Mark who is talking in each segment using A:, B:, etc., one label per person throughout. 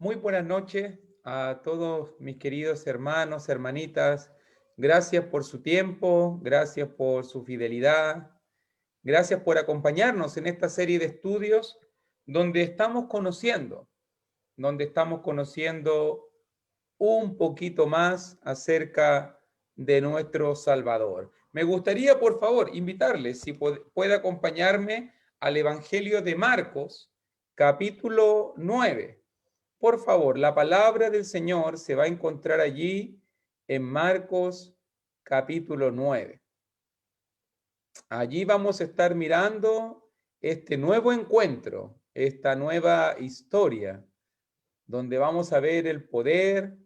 A: Muy buenas noches a todos mis queridos hermanos, hermanitas. Gracias por su tiempo, gracias por su fidelidad, gracias por acompañarnos en esta serie de estudios donde estamos conociendo un poquito más acerca de nuestro Salvador. Me gustaría, por favor, invitarles, si puede acompañarme al Evangelio de Marcos, capítulo 9. Por favor, la palabra del Señor se va a encontrar allí en Marcos capítulo 9. Allí vamos a estar mirando este nuevo encuentro, esta nueva historia, donde vamos a ver el poder,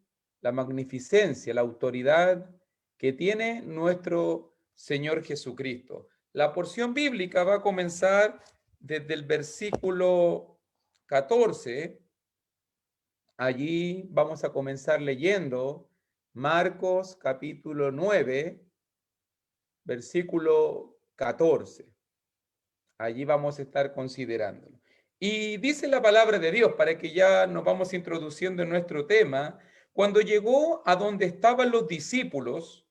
A: la magnificencia, la autoridad que tiene nuestro Señor Jesucristo. La porción bíblica va a comenzar desde el versículo 14. Allí vamos a comenzar leyendo Marcos capítulo 9, versículo 14. Allí vamos a estar considerándolo. Y dice la palabra de Dios, para que ya nos vamos introduciendo en nuestro tema, cuando llegó a donde estaban los discípulos,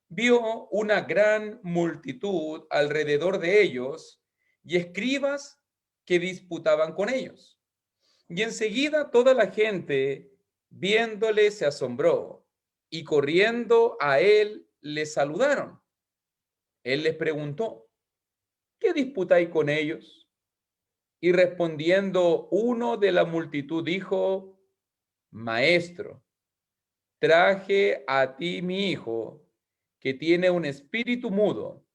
A: vio una gran multitud alrededor de ellos y escribas que disputaban con ellos. Y enseguida toda la gente, viéndole, se asombró, y corriendo a él, le saludaron. Él les preguntó: ¿qué disputáis con ellos? Y respondiendo uno de la multitud dijo: Maestro, traje a ti mi hijo, que tiene un espíritu mudo,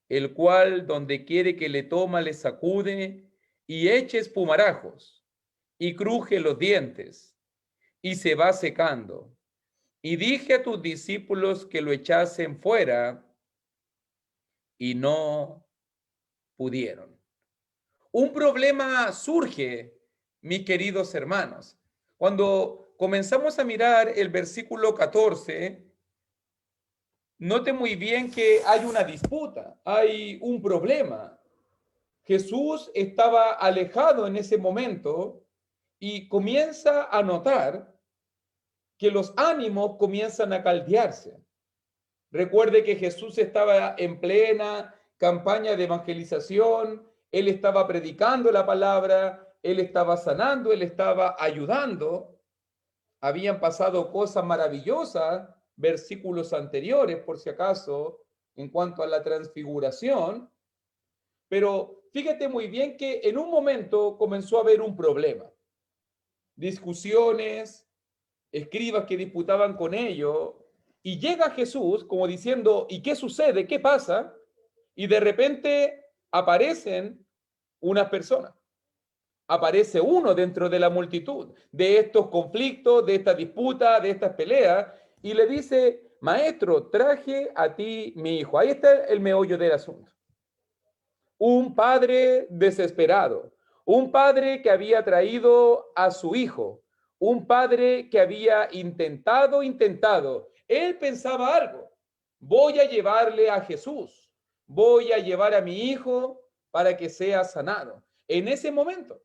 A: el cual donde quiere que le toma le sacude y eche espumarajos y cruje los dientes y se va secando. Y dije a tus discípulos que lo echasen fuera y no pudieron. Un problema surge, mis queridos hermanos. Cuando comenzamos a mirar el versículo 14, note muy bien que hay una disputa, hay un problema. Jesús estaba alejado en ese momento y comienza a notar que los ánimos comienzan a caldearse. Recuerde que Jesús estaba en plena campaña de evangelización, él estaba predicando la palabra, él estaba sanando, él estaba ayudando. Habían pasado cosas maravillosas, versículos anteriores, por si acaso, en cuanto a la transfiguración, pero fíjate muy bien que en un momento comenzó a haber un problema. Discusiones, escribas que disputaban con ellos, y llega Jesús como diciendo: ¿y qué sucede? ¿Qué pasa? Y de repente aparecen unas personas. Aparece uno dentro de la multitud, de estos conflictos, de esta disputa, de estas peleas, y le dice: Maestro, traje a ti mi hijo. Ahí está el meollo del asunto. Un padre desesperado, un padre que había traído a su hijo, un padre que había intentado. Él pensaba algo: voy a llevarle a Jesús, voy a llevar a mi hijo para que sea sanado. En ese momento,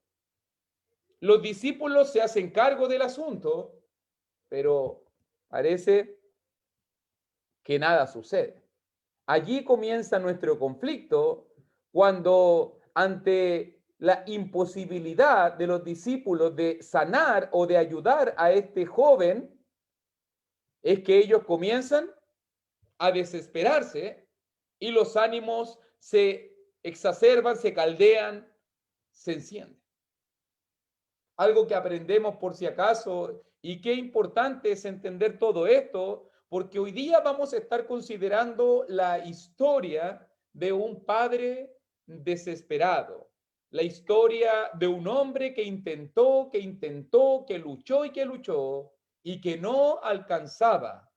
A: los discípulos se hacen cargo del asunto, pero parece que nada sucede. Allí comienza nuestro conflicto cuando, ante la imposibilidad de los discípulos de sanar o de ayudar a este joven, es que ellos comienzan a desesperarse y los ánimos se exacerban, se caldean, se encienden. Algo que aprendemos por si acaso, y qué importante es entender todo esto, porque hoy día vamos a estar considerando la historia de un padre desesperado, la historia de un hombre que luchó y que no alcanzaba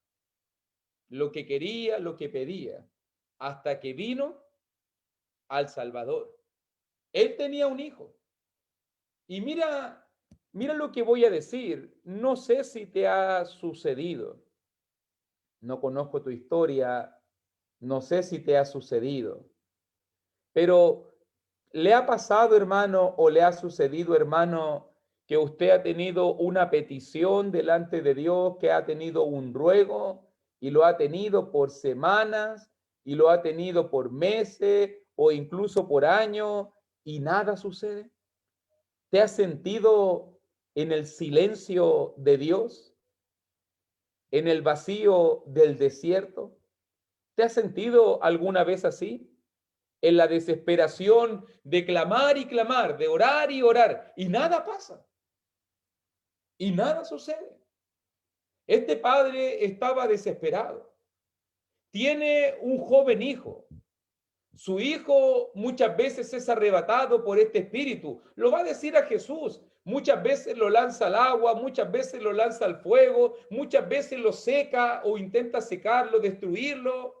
A: lo que quería, lo que pedía, hasta que vino al Salvador. Él tenía un hijo. Y mira lo que voy a decir. No sé si te ha sucedido. No conozco tu historia. No sé si te ha sucedido. Pero ¿le ha pasado, hermano, o le ha sucedido, hermano, que usted ha tenido una petición delante de Dios, que ha tenido un ruego y lo ha tenido por semanas y lo ha tenido por meses o incluso por años y nada sucede? ¿Te has sentido en el silencio de Dios, en el vacío del desierto? ¿Te has sentido alguna vez así? En la desesperación de clamar y clamar, de orar y orar, y nada pasa, y nada sucede. Este padre estaba desesperado. Tiene un joven hijo. Su hijo muchas veces es arrebatado por este espíritu. Lo va a decir a Jesús. Muchas veces lo lanza al agua, muchas veces lo lanza al fuego, muchas veces lo seca o intenta secarlo, destruirlo.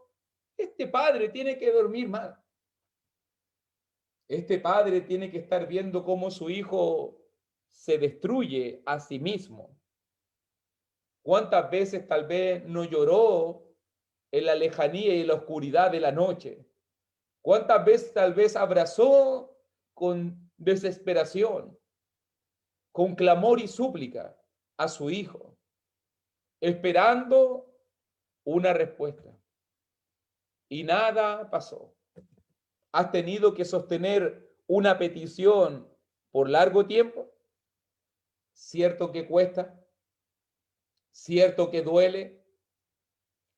A: Este padre tiene que dormir mal. Este padre tiene que estar viendo cómo su hijo se destruye a sí mismo. ¿Cuántas veces tal vez no lloró en la lejanía y la oscuridad de la noche? ¿Cuántas veces tal vez abrazó con desesperación, con clamor y súplica a su hijo, esperando una respuesta? Y nada pasó. ¿Has tenido que sostener una petición por largo tiempo? ¿Cierto que cuesta? ¿Cierto que duele?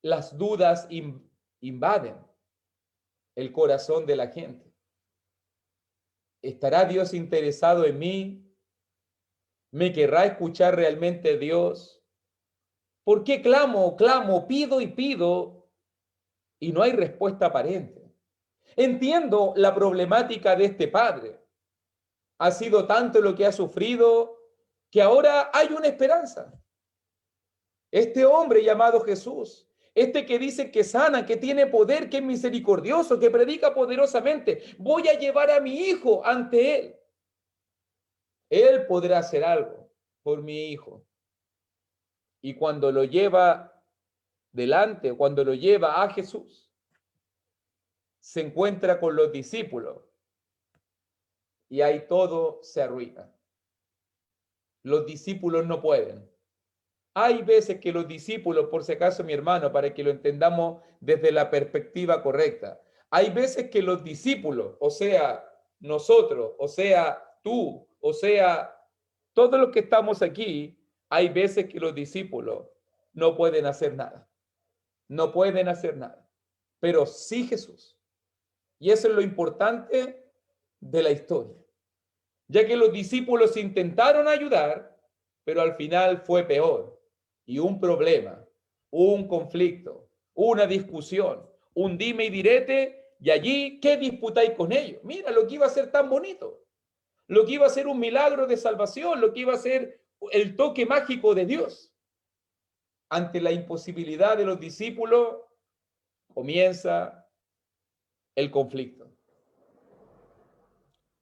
A: Las dudas invaden el corazón de la gente. ¿Estará Dios interesado en mí? ¿Me querrá escuchar realmente Dios? ¿Por qué clamo, pido y pido y no hay respuesta aparente? Entiendo la problemática de este padre. Ha sido tanto lo que ha sufrido que ahora hay una esperanza. Este hombre llamado Jesús, este que dice que sana, que tiene poder, que es misericordioso, que predica poderosamente, voy a llevar a mi hijo ante él. Él podrá hacer algo por mi hijo. Y cuando lo lleva delante, cuando lo lleva a Jesús, se encuentra con los discípulos y ahí todo se arruina. Los discípulos no pueden. Hay veces que los discípulos, por si acaso mi hermano, para que lo entendamos desde la perspectiva correcta, hay veces que los discípulos, o sea, nosotros, o sea, tú, o sea, todos los que estamos aquí, hay veces que los discípulos no pueden hacer nada. No pueden hacer nada. Pero sí Jesús. Y eso es lo importante de la historia. Ya que los discípulos intentaron ayudar, pero al final fue peor. Y un problema, un conflicto, una discusión, un dime y direte, y allí, ¿qué disputáis con ellos? Mira, lo que iba a ser tan bonito, lo que iba a ser un milagro de salvación, lo que iba a ser el toque mágico de Dios. Ante la imposibilidad de los discípulos, comienza el conflicto.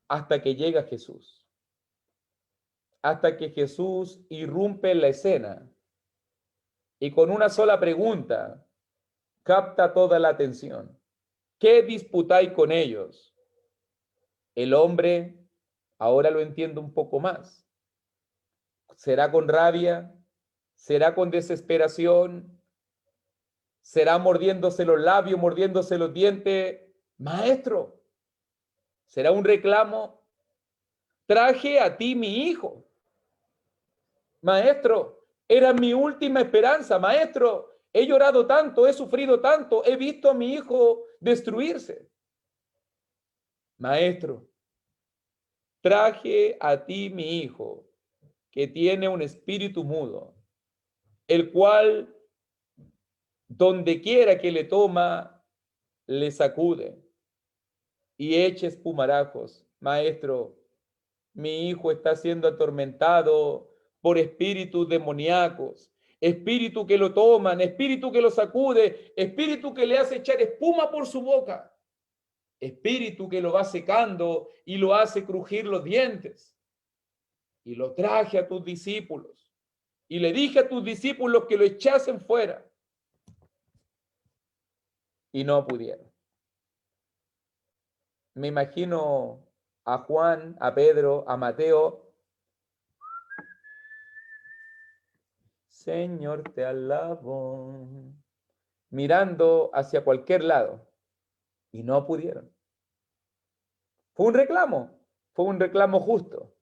A: Hasta que llega Jesús. Hasta que Jesús irrumpe en la escena y con una sola pregunta capta toda la atención. ¿Qué disputáis con ellos? El hombre, ahora lo entiendo un poco más. ¿Será con rabia? ¿Será con desesperación? ¿Será mordiéndose los labios, mordiéndose los dientes? Maestro, ¿será un reclamo? Traje a ti mi hijo. Maestro, era mi última esperanza. Maestro, he llorado tanto, he sufrido tanto, he visto a mi hijo destruirse. Maestro, traje a ti mi hijo, que tiene un espíritu mudo, el cual, donde quiera que le toma, le sacude y eche espumarajos. Maestro, mi hijo está siendo atormentado por espíritus demoníacos, espíritu que lo toman, espíritu que lo sacude, espíritu que le hace echar espuma por su boca, espíritu que lo va secando y lo hace crujir los dientes. Y lo traje a tus discípulos y le dije a tus discípulos que lo echasen fuera y no pudieron. Me imagino a Juan, a Pedro, a Mateo Señor, te alabo. Mirando hacia cualquier lado y no pudieron. Fue un reclamo justo.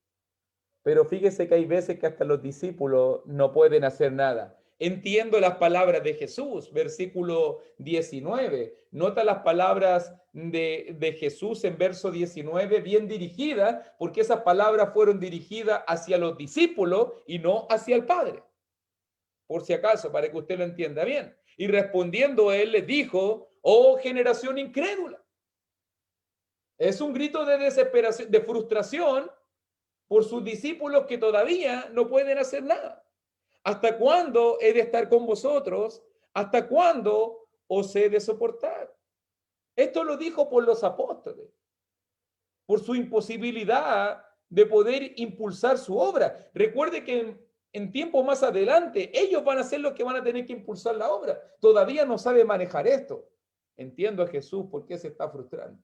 A: Pero fíjese que hay veces que hasta los discípulos no pueden hacer nada. Entiendo las palabras de Jesús, versículo 19. Nota las palabras de Jesús en verso 19, bien dirigidas, porque esas palabras fueron dirigidas hacia los discípulos y no hacia el Padre. Por si acaso, para que usted lo entienda bien. Y respondiendo él les dijo, oh generación incrédula. Es un grito de desesperación, de frustración por sus discípulos que todavía no pueden hacer nada. ¿Hasta cuándo he de estar con vosotros? ¿Hasta cuándo os he de soportar? Esto lo dijo por los apóstoles, por su imposibilidad de poder impulsar su obra. Recuerde que en tiempo más adelante ellos van a ser los que van a tener que impulsar la obra. Todavía no sabe manejar esto. Entiendo a Jesús por qué se está frustrando.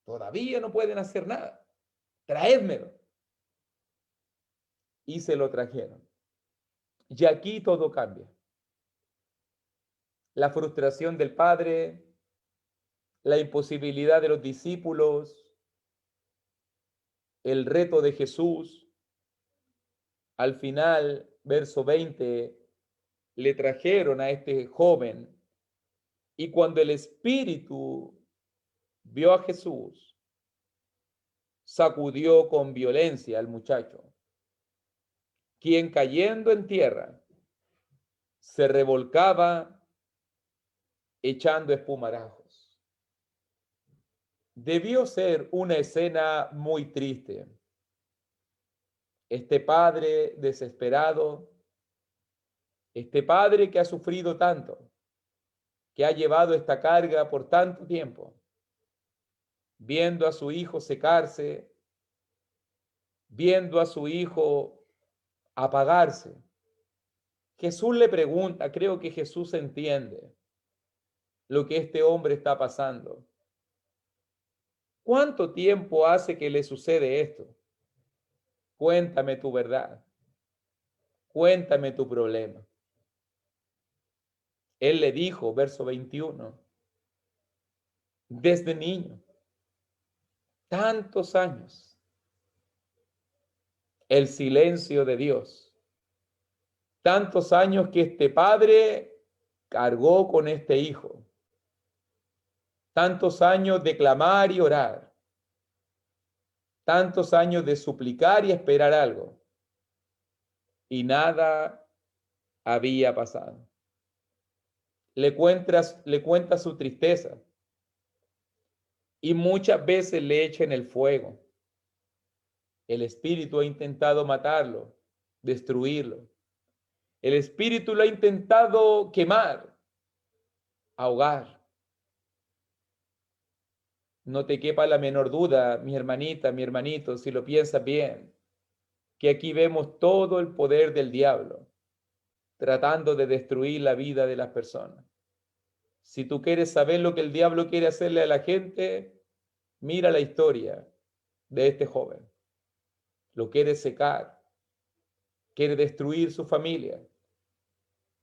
A: Todavía no pueden hacer nada. Traédmelo. Y se lo trajeron. Y aquí todo cambia. La frustración del padre, la imposibilidad de los discípulos, el reto de Jesús. Al final, verso 20, le trajeron a este joven y cuando el espíritu vio a Jesús, sacudió con violencia al muchacho, quien cayendo en tierra se revolcaba echando espumarajos. Debió ser una escena muy triste. Este padre desesperado, este padre que ha sufrido tanto, que ha llevado esta carga por tanto tiempo, viendo a su hijo secarse, viendo a su hijo apagarse. Jesús le pregunta, creo que Jesús entiende lo que este hombre está pasando. ¿Cuánto tiempo hace que le sucede esto? Cuéntame tu verdad. Cuéntame tu problema. Él le dijo, verso 21, desde niño, tantos años, el silencio de Dios, tantos años que este padre cargó con este hijo, tantos años de clamar y orar, tantos años de suplicar y esperar algo, y nada había pasado. Le cuenta su tristeza y muchas veces le echa en el fuego. El espíritu ha intentado matarlo, destruirlo. El espíritu lo ha intentado quemar, ahogar. No te quepa la menor duda, mi hermanita, mi hermanito, si lo piensas bien, que aquí vemos todo el poder del diablo tratando de destruir la vida de las personas. Si tú quieres saber lo que el diablo quiere hacerle a la gente, mira la historia de este joven. Lo quiere secar, quiere destruir su familia,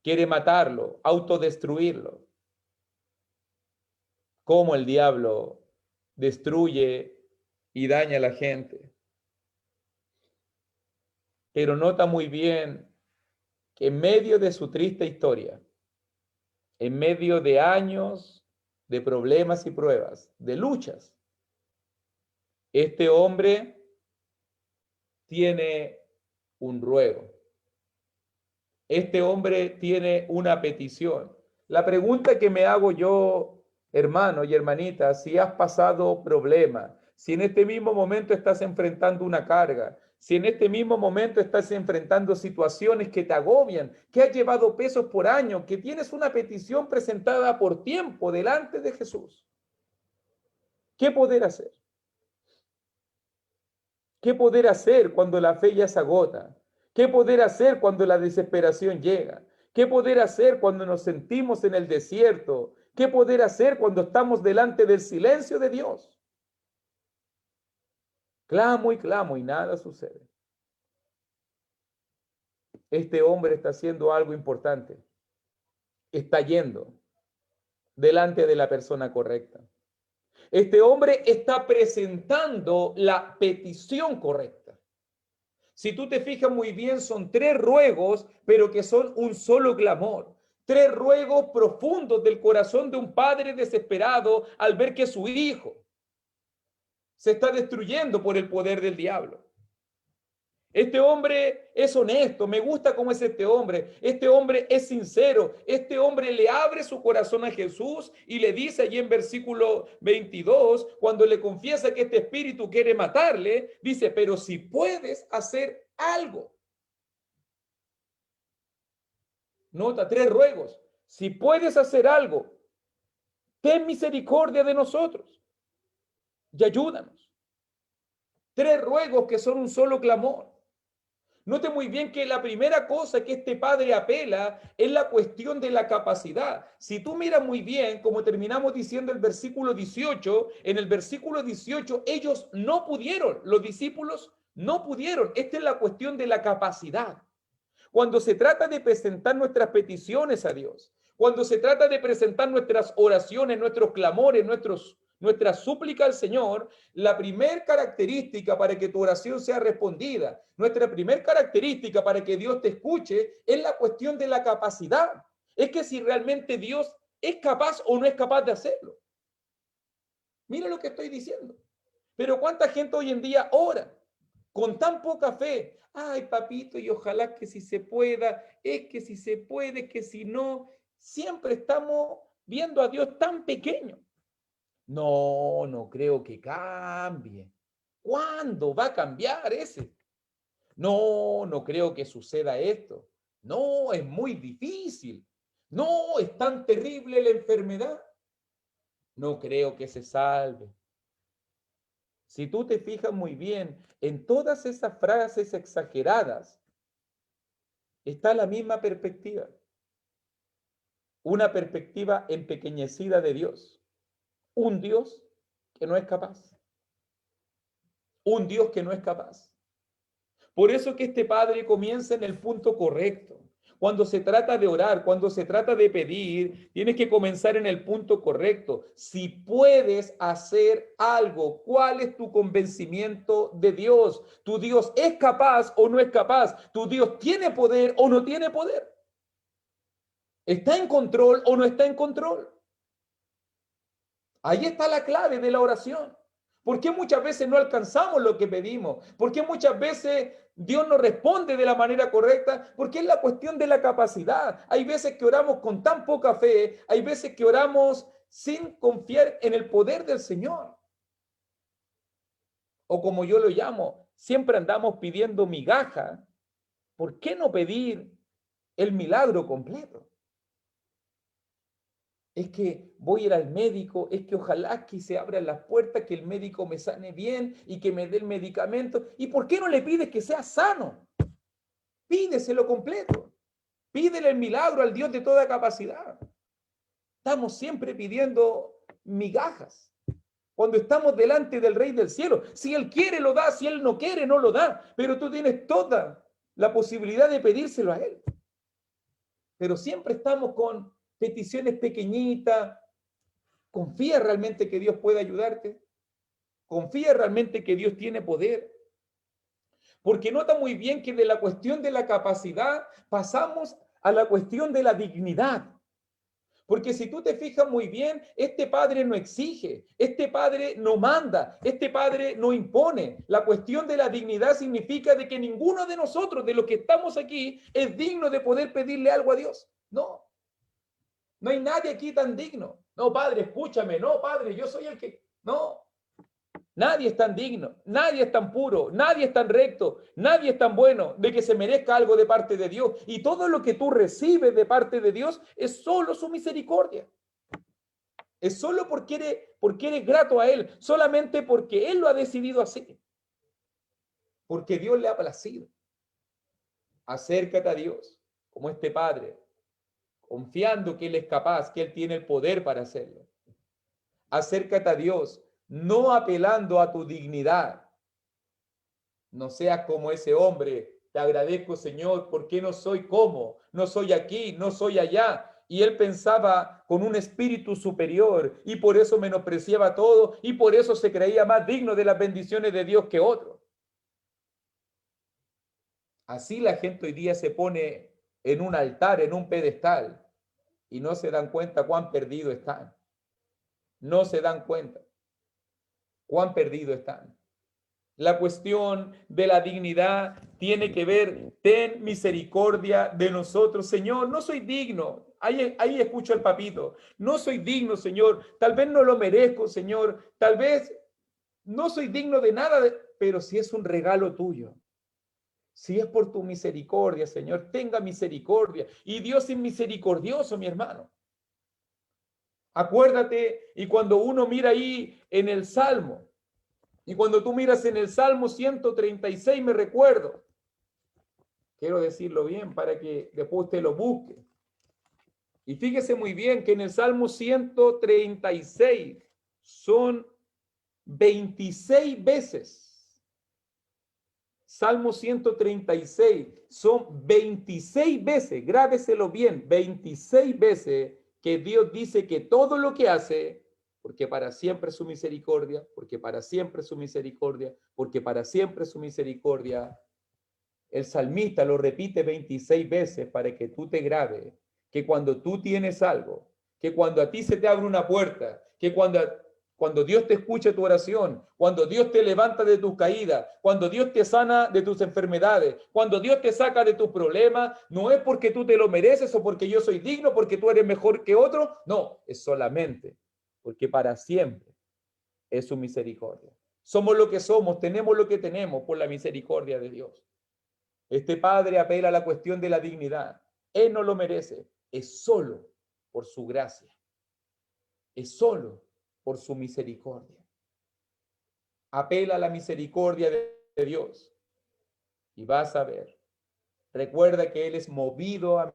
A: quiere matarlo, autodestruirlo. Cómo el diablo destruye y daña a la gente. Pero nota muy bien que en medio de su triste historia, en medio de años de problemas y pruebas, de luchas, este hombre tiene un ruego. Este hombre tiene una petición. La pregunta que me hago yo, hermano y hermanita, si has pasado problemas, si en este mismo momento estás enfrentando una carga, si en este mismo momento estás enfrentando situaciones que te agobian, que has llevado pesos por años, que tienes una petición presentada por tiempo delante de Jesús, ¿qué poder hacer? ¿Qué poder hacer cuando la fe ya se agota? ¿Qué poder hacer cuando la desesperación llega? ¿Qué poder hacer cuando nos sentimos en el desierto? ¿Qué poder hacer cuando estamos delante del silencio de Dios? Clamo y nada sucede. este hombre está haciendo algo importante. Está yendo delante de la persona correcta. Este hombre está presentando la petición correcta. Si tú te fijas muy bien, son 3 ruegos, pero que son un solo clamor. 3 ruegos profundos del corazón de un padre desesperado al ver que su hijo se está destruyendo por el poder del diablo. Este hombre es honesto, me gusta cómo es este hombre es sincero, este hombre le abre su corazón a Jesús y le dice allí en versículo 22, cuando le confiesa que este espíritu quiere matarle, dice, pero si puedes hacer algo. Nota, 3 ruegos, si puedes hacer algo, ten misericordia de nosotros y ayúdanos. 3 ruegos que son un solo clamor. Note muy bien que la primera cosa que este padre apela es la cuestión de la capacidad. Si tú miras muy bien, como terminamos diciendo el versículo 18, en el versículo 18 ellos no pudieron, los discípulos no pudieron. Esta es la cuestión de la capacidad. Cuando se trata de presentar nuestras peticiones a Dios, cuando se trata de presentar nuestras oraciones, nuestros clamores, nuestra súplica al Señor, la primer característica para que tu oración sea respondida, nuestra primer característica para que Dios te escuche, es la cuestión de la capacidad. Es que si realmente Dios es capaz o no es capaz de hacerlo. Mira lo que estoy diciendo. Pero ¿cuánta gente hoy en día ora con tan poca fe? Ay, papito, y ojalá que si se pueda, es que si se puede, que si no, siempre estamos viendo a Dios tan pequeño. No, no creo que cambie. ¿Cuándo va a cambiar ese? No, no creo que suceda esto. No, es muy difícil. No, es tan terrible la enfermedad. No creo que se salve. Si tú te fijas muy bien, en todas esas frases exageradas está la misma perspectiva. Una perspectiva empequeñecida de Dios. Un Dios que no es capaz. Un Dios que no es capaz. Por eso que este padre comienza en el punto correcto. Cuando se trata de orar, cuando se trata de pedir, tienes que comenzar en el punto correcto. Si puedes hacer algo, ¿cuál es tu convencimiento de Dios? ¿Tu Dios es capaz o no es capaz? ¿Tu Dios tiene poder o no tiene poder? ¿Está en control o no está en control? Ahí está la clave de la oración. ¿Por qué muchas veces no alcanzamos lo que pedimos? ¿Por qué muchas veces Dios no responde de la manera correcta? Porque es la cuestión de la capacidad. Hay veces que oramos con tan poca fe, hay veces que oramos sin confiar en el poder del Señor. O como yo lo llamo, siempre andamos pidiendo migaja. ¿Por qué no pedir el milagro completo? Es que voy a ir al médico, es que ojalá que se abran las puertas, que el médico me sane bien y que me dé el medicamento. ¿Y por qué no le pides que sea sano? Pídeselo completo. Pídele el milagro al Dios de toda capacidad. Estamos siempre pidiendo migajas. Cuando estamos delante del Rey del Cielo, si Él quiere lo da, si Él no quiere no lo da, pero tú tienes toda la posibilidad de pedírselo a Él. Pero siempre estamos con peticiones pequeñitas. ¿Confía realmente que Dios puede ayudarte? ¿Confía realmente que Dios tiene poder? Porque nota muy bien que de la cuestión de la capacidad pasamos a la cuestión de la dignidad. Porque si tú te fijas muy bien, este padre no exige, este padre no manda, este padre no impone. La cuestión de la dignidad significa de que ninguno de nosotros, de los que estamos aquí, es digno de poder pedirle algo a Dios. No. No hay nadie aquí tan digno. No, padre, escúchame. No, padre, yo soy el que... No. Nadie es tan digno, nadie es tan puro, nadie es tan recto, nadie es tan bueno de que se merezca algo de parte de Dios. Y todo lo que tú recibes de parte de Dios es solo su misericordia. Es solo porque eres grato a Él, solamente porque Él lo ha decidido así. Porque Dios le ha placido. Acércate a Dios, como este Padre, confiando que Él es capaz, que Él tiene el poder para hacerlo. Acércate a Dios, no apelando a tu dignidad. No seas como ese hombre te agradezco, Señor, porque no soy como, no soy aquí, no soy allá. Y él pensaba con un espíritu superior y por eso menospreciaba todo y por eso se creía más digno de las bendiciones de Dios que otro. Así la gente hoy día se pone en un altar, en un pedestal, y no se dan cuenta cuán perdido están. No se dan cuenta cuán perdido están. La cuestión de la dignidad tiene que ver, ten misericordia de nosotros, Señor, no soy digno. Ahí escucho al papito, no soy digno, Señor, tal vez no lo merezco, Señor, tal vez no soy digno de nada, pero si es un regalo tuyo, si es por tu misericordia, Señor, tenga misericordia. Y Dios es misericordioso, mi hermano. Acuérdate, y cuando uno mira ahí en el Salmo, y cuando tú miras en el Salmo 136, me recuerdo, quiero decirlo bien para que después usted lo busque. Y fíjese muy bien que en el Salmo 136 son 26 veces. Salmo 136 son 26 veces, grábeselo bien, 26 veces que Dios dice que todo lo que hace, porque para siempre es su misericordia, porque para siempre es su misericordia, porque para siempre es su misericordia. El salmista lo repite 26 veces para que tú te grabes que cuando tú tienes algo, que cuando a ti se te abre una puerta, que cuando Dios te escucha tu oración, cuando Dios te levanta de tus caídas, cuando Dios te sana de tus enfermedades, cuando Dios te saca de tus problemas, no es porque tú te lo mereces o porque yo soy digno, porque tú eres mejor que otro, no, es solamente porque para siempre es su misericordia. Somos lo que somos, tenemos lo que tenemos por la misericordia de Dios. Este padre apela a la cuestión de la dignidad. Él no lo merece, es solo por su gracia, es solo por su misericordia. Apela a la misericordia de Dios y vas a ver. Recuerda que Él es movido a...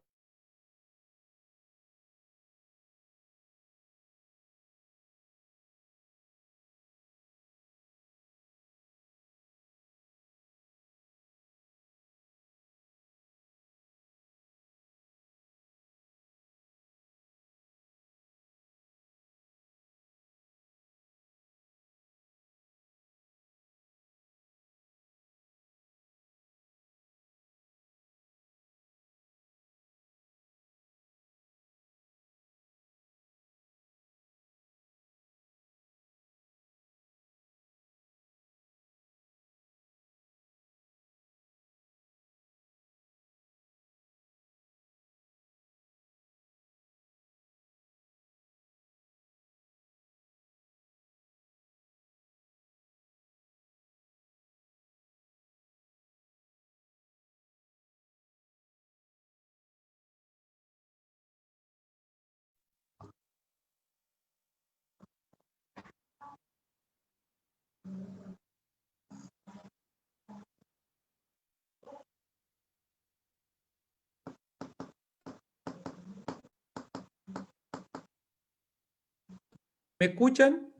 A: ¿Me escuchan?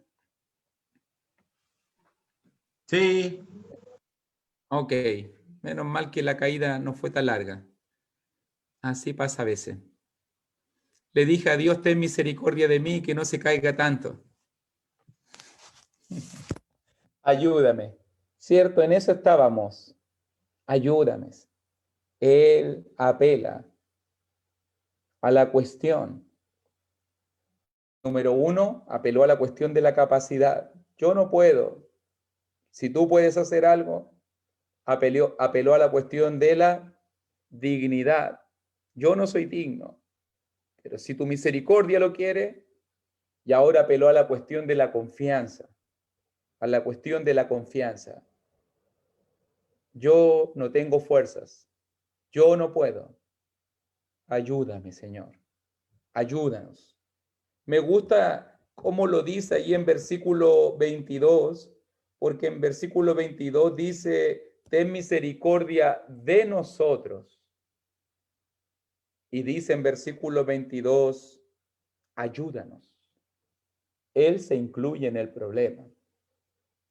B: Sí,
A: Ok, menos mal que la caída no fue tan larga. Así pasa a veces. Le dije a Dios, ten misericordia de mí, que no se caiga tanto. Ayúdame. ¿Cierto? En eso estábamos. Ayúdame. Él apela a la cuestión. Número uno, apeló a la cuestión de la capacidad. Yo no puedo. Si tú puedes hacer algo, apeló a la cuestión de la dignidad. Yo no soy digno, pero si tu misericordia lo quiere, y ahora apeló a la cuestión de la confianza, a la cuestión de la confianza. Yo no tengo fuerzas, yo no puedo. Ayúdame, Señor, ayúdanos. Me gusta cómo lo dice ahí en versículo 22, porque en versículo 22 dice, ten misericordia de nosotros. Y dice en versículo 22, ayúdanos. Él se incluye en el problema.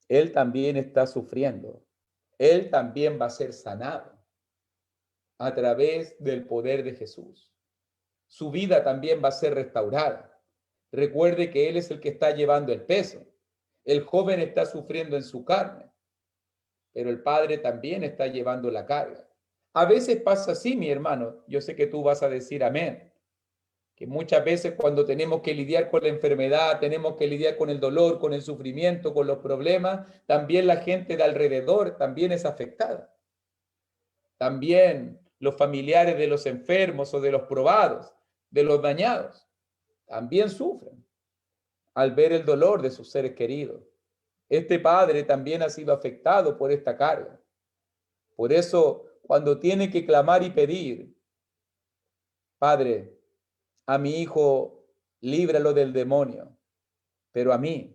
A: Él también está sufriendo. Él también va a ser sanado. a través del poder de Jesús. Su vida también va a ser restaurada. Recuerde que Él es el que está llevando el peso. El joven está sufriendo en su carne, pero el Padre también está llevando la carga. A veces pasa así, mi hermano. Yo sé que tú vas a decir amén. Que muchas veces cuando tenemos que lidiar con la enfermedad, tenemos que lidiar con el dolor, con el sufrimiento, con los problemas, también la gente de alrededor también es afectada. También los familiares de los enfermos o de los probados, de los dañados, también sufren al ver el dolor de sus seres queridos. Este padre también ha sido afectado por esta carga. Por eso, cuando tiene que clamar y pedir, Padre, a mi hijo, líbralo del demonio, pero a mí,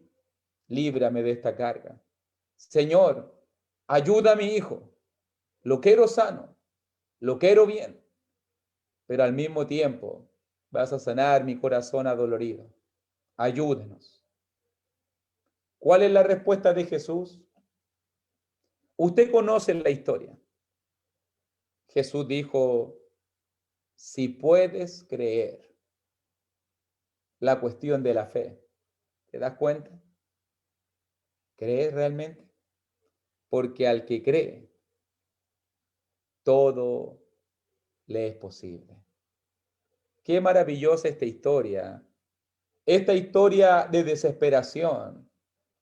A: líbrame de esta carga. Señor, ayuda a mi hijo. Lo quiero sano, lo quiero bien, pero al mismo tiempo vas a sanar mi corazón adolorido. Ayúdenos. ¿Cuál es la respuesta de Jesús? Usted conoce la historia. Jesús dijo, si puedes creer. La cuestión de la fe. ¿Te das cuenta? ¿Crees realmente? Porque al que cree, todo le es posible. Qué maravillosa esta historia de desesperación,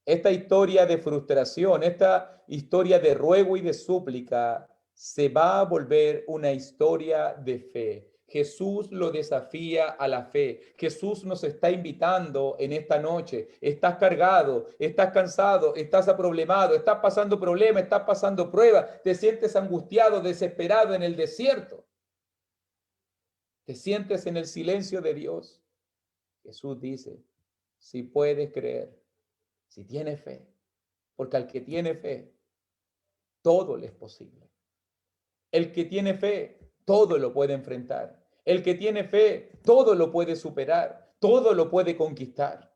A: esta historia de frustración, esta historia de ruego y de súplica, se va a volver una historia de fe. Jesús lo desafía a la fe. Jesús nos está invitando en esta noche. Estás cargado, estás cansado, estás aproblemado, estás pasando problemas, estás pasando pruebas, te sientes angustiado, desesperado en el desierto. Te sientes en el silencio de Dios. Jesús dice, si puedes creer, si tienes fe, porque al que tiene fe, todo le es posible. El que tiene fe, todo lo puede enfrentar. El que tiene fe, todo lo puede superar, todo lo puede conquistar.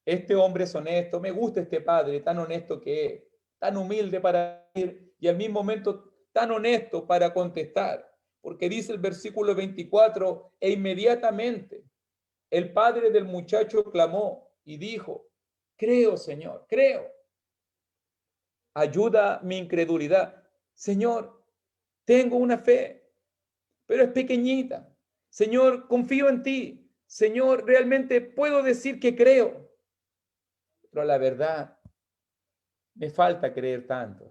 A: Este hombre es honesto, me gusta este padre, tan honesto que es, tan humilde para ir y al mismo momento tan honesto para contestar. Porque dice el versículo 24, e inmediatamente el padre del muchacho clamó y dijo, creo, Señor, creo. Ayuda mi incredulidad. Señor, tengo una fe, pero es pequeñita. Señor, confío en ti. Señor, realmente puedo decir que creo. Pero la verdad, me falta creer tanto.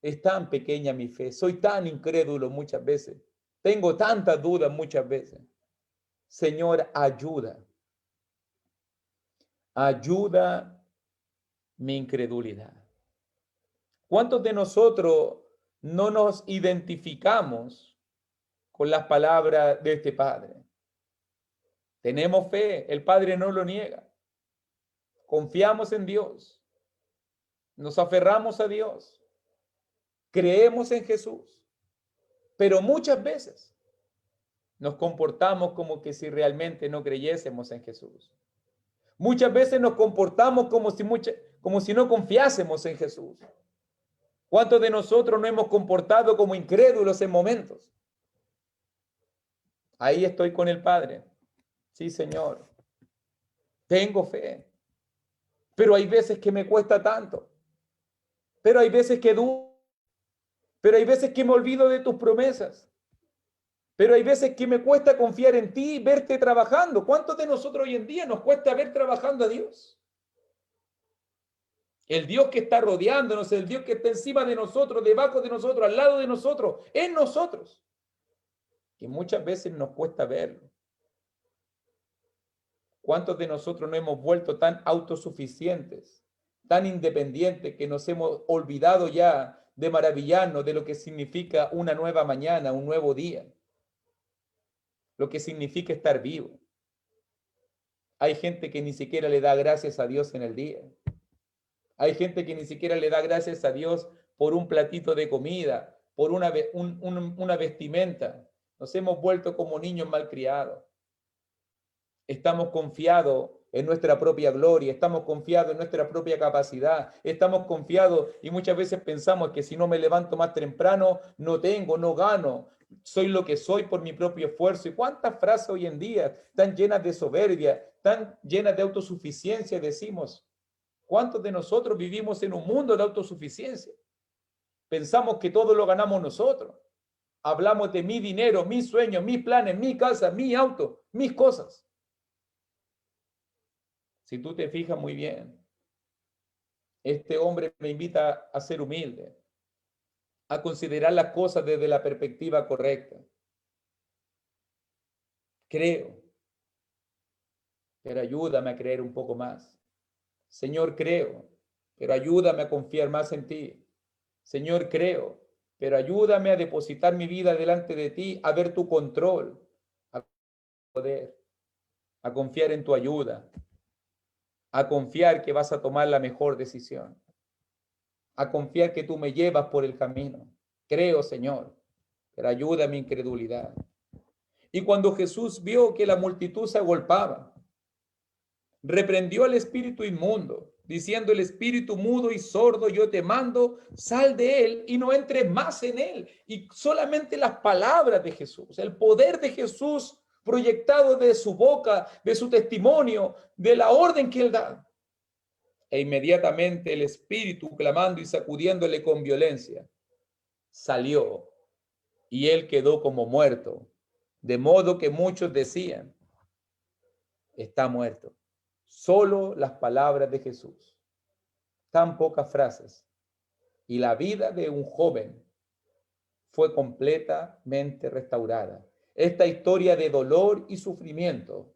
A: Es tan pequeña mi fe. Soy tan incrédulo muchas veces. Tengo tantas dudas muchas veces. Señor, ayuda. Ayuda mi incredulidad. ¿Cuántos de nosotros no nos identificamos con las palabras de este Padre? Tenemos fe, el Padre no lo niega. Confiamos en Dios. Nos aferramos a Dios. Creemos en Jesús. Pero muchas veces nos comportamos como que si realmente no creyésemos en Jesús. Muchas veces nos comportamos como si no confiásemos en Jesús. ¿Cuántos de nosotros nos hemos comportado como incrédulos en momentos? Ahí estoy con el Padre. Sí, Señor. Tengo fe. Pero hay veces que me cuesta tanto. Pero hay veces que dudo. Pero hay veces que me olvido de tus promesas. Pero hay veces que me cuesta confiar en ti y verte trabajando. ¿Cuántos de nosotros hoy en día nos cuesta ver trabajando a Dios? El Dios que está rodeándonos, el Dios que está encima de nosotros, debajo de nosotros, al lado de nosotros, en nosotros. Que muchas veces nos cuesta verlo. ¿Cuántos de nosotros nos hemos vuelto tan autosuficientes, tan independientes, que nos hemos olvidado ya de maravillarnos de lo que significa una nueva mañana, un nuevo día? Lo que significa estar vivo. Hay gente que ni siquiera le da gracias a Dios en el día. Hay gente que ni siquiera le da gracias a Dios por un platito de comida, por una vestimenta. Nos hemos vuelto como niños malcriados. Estamos confiados en nuestra propia gloria, estamos confiados en nuestra propia capacidad, estamos confiados y muchas veces pensamos que si no me levanto más temprano, no tengo, no gano, soy lo que soy por mi propio esfuerzo. ¿Y cuántas frases hoy en día tan llenas de soberbia, tan llenas de autosuficiencia decimos? ¿Cuántos de nosotros vivimos en un mundo de autosuficiencia? Pensamos que todo lo ganamos nosotros. Hablamos de mi dinero, mis sueños, mis planes, mi casa, mi auto, mis cosas. Si tú te fijas muy bien, este hombre me invita a ser humilde, a considerar las cosas desde la perspectiva correcta. Creo, pero ayúdame a creer un poco más. Señor, creo, pero ayúdame a confiar más en ti. Señor, creo, pero ayúdame a depositar mi vida delante de ti, a ver tu control, a poder, a confiar en tu ayuda, a confiar que vas a tomar la mejor decisión, a confiar que tú me llevas por el camino. Creo, Señor, pero ayuda a mi incredulidad. Y cuando Jesús vio que la multitud se agolpaba, reprendió al espíritu inmundo, diciendo: el espíritu mudo y sordo yo te mando, sal de él y no entres más en él. Y solamente las palabras de Jesús, el poder de Jesús proyectado de su boca, de su testimonio, de la orden que él da. E inmediatamente el espíritu, clamando y sacudiéndole con violencia, salió y él quedó como muerto. De modo que muchos decían: está muerto. Solo las palabras de Jesús, tan pocas frases, y la vida de un joven fue completamente restaurada. Esta historia de dolor y sufrimiento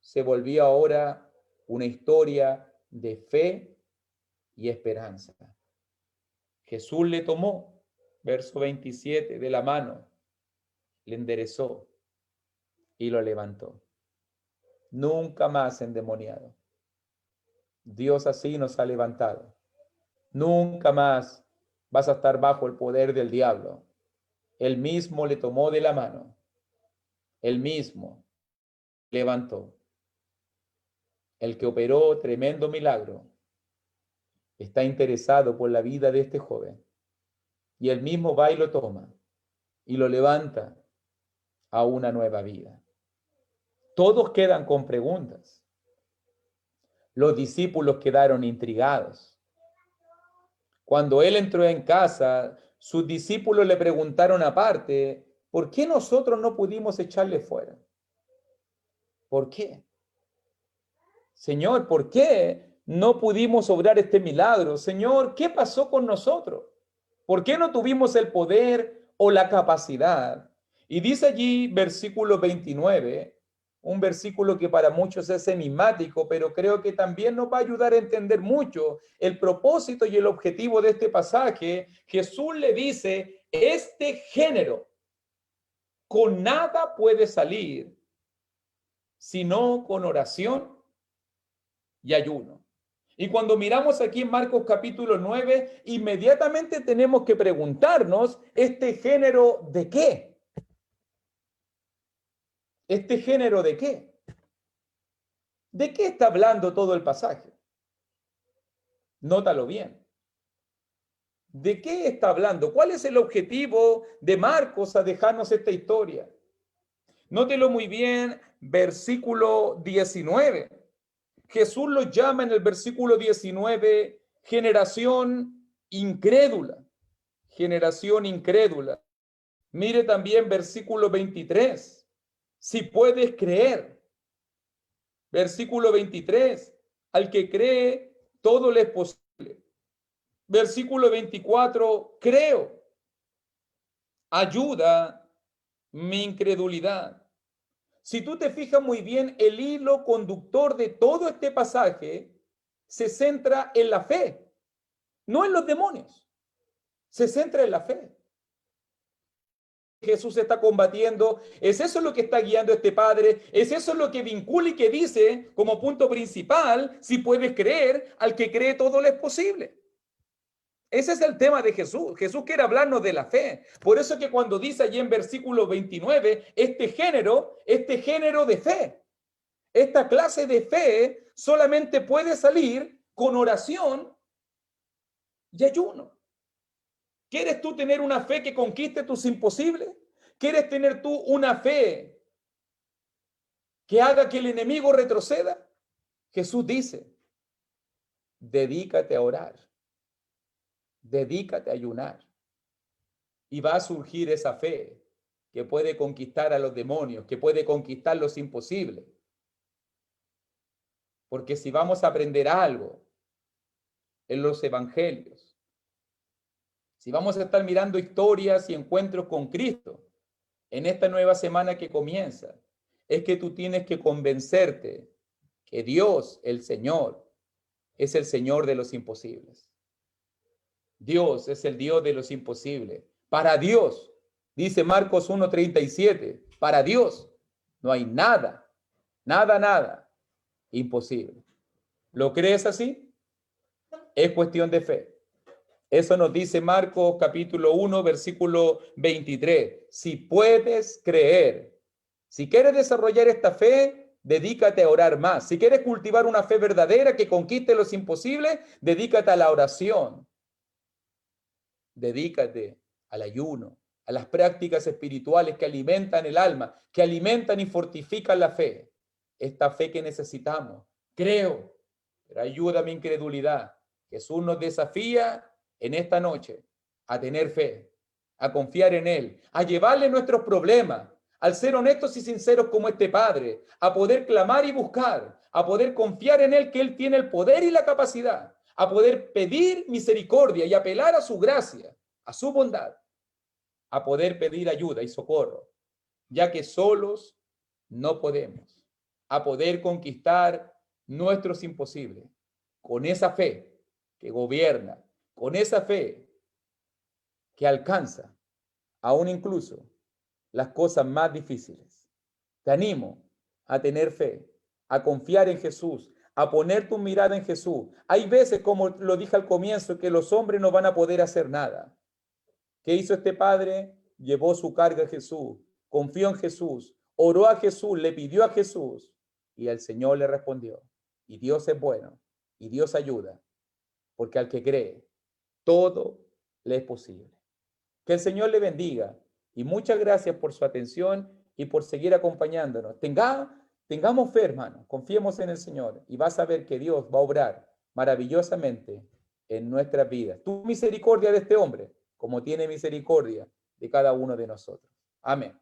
A: se volvió ahora una historia de fe y esperanza. Jesús le tomó, verso 27, de la mano, le enderezó y lo levantó. Nunca más endemoniado. Dios así nos ha levantado. Nunca más vas a estar bajo el poder del diablo. Él mismo le tomó de la mano. Él mismo levantó. El que operó tremendo milagro está interesado por la vida de este joven. Y él mismo va y lo toma y lo levanta a una nueva vida. Todos quedan con preguntas. Los discípulos quedaron intrigados. Cuando él entró en casa, sus discípulos le preguntaron aparte: ¿por qué nosotros no pudimos echarle fuera? ¿Por qué? Señor, ¿por qué no pudimos obrar este milagro? Señor, ¿qué pasó con nosotros? ¿Por qué no tuvimos el poder o la capacidad? Y dice allí, versículo 29, un versículo que para muchos es enigmático, pero creo que también nos va a ayudar a entender mucho el propósito y el objetivo de este pasaje. Jesús le dice: este género con nada puede salir sino con oración y ayuno. Y cuando miramos aquí en Marcos capítulo 9, inmediatamente tenemos que preguntarnos: ¿este género de qué? ¿Este género de qué? ¿De qué está hablando todo el pasaje? Nótalo bien. ¿De qué está hablando? ¿Cuál es el objetivo de Marcos a dejarnos esta historia? Nótelo muy bien, versículo 19. Jesús los llama en el versículo 19 generación incrédula. Generación incrédula. Mire también versículo 23. Si puedes creer. Versículo 23. Al que cree, todo le es posible. Versículo 24. Creo. Ayuda mi incredulidad. Si tú te fijas muy bien, el hilo conductor de todo este pasaje se centra en la fe, no en los demonios. Se centra en la fe. Jesús está combatiendo, es eso lo que está guiando a este padre, es eso lo que vincula y que dice como punto principal: si puedes creer, al que cree todo le es posible. Ese es el tema de Jesús. Jesús quiere hablarnos de la fe. Por eso que cuando dice allí en versículo 29, este género de fe, esta clase de fe solamente puede salir con oración y ayuno. ¿Quieres tú tener una fe que conquiste tus imposibles? ¿Quieres tener tú una fe que haga que el enemigo retroceda? Jesús dice, dedícate a orar, dedícate a ayunar, y va a surgir esa fe que puede conquistar a los demonios, que puede conquistar los imposibles. Porque si vamos a aprender algo en los evangelios, si vamos a estar mirando historias y encuentros con Cristo en esta nueva semana que comienza, es que tú tienes que convencerte que Dios, el Señor, es el Señor de los imposibles. Dios es el Dios de los imposibles. Para Dios, dice Marcos 1:37, para Dios no hay nada, nada imposible. ¿Lo crees así? Es cuestión de fe. Eso nos dice Marcos capítulo 1, versículo 23. Si puedes creer, si quieres desarrollar esta fe, dedícate a orar más. Si quieres cultivar una fe verdadera que conquiste los imposibles, dedícate a la oración. Dedícate al ayuno, a las prácticas espirituales que alimentan el alma, que alimentan y fortifican la fe. Esta fe que necesitamos. Creo, pero ayuda a mi incredulidad. Jesús nos desafía en esta noche a tener fe, a confiar en Él, a llevarle nuestros problemas, al ser honestos y sinceros como este Padre, a poder clamar y buscar, a poder confiar en Él, que Él tiene el poder y la capacidad, a poder pedir misericordia y apelar a su gracia, a su bondad, a poder pedir ayuda y socorro, ya que solos no podemos, a poder conquistar nuestros imposibles, con esa fe que gobierna, con esa fe que alcanza aún incluso las cosas más difíciles. Te animo a tener fe, a confiar en Jesús, a poner tu mirada en Jesús. Hay veces, como lo dije al comienzo, que los hombres no van a poder hacer nada. ¿Qué hizo este padre? Llevó su carga a Jesús, confió en Jesús, oró a Jesús, le pidió a Jesús y el Señor le respondió. Y Dios es bueno y Dios ayuda, porque al que cree, todo le es posible. Que el Señor le bendiga y muchas gracias por su atención y por seguir acompañándonos. Tengamos fe, hermano, confiemos en el Señor y vas a ver que Dios va a obrar maravillosamente en nuestras vidas. Tu misericordia de este hombre, como tiene misericordia de cada uno de nosotros. Amén.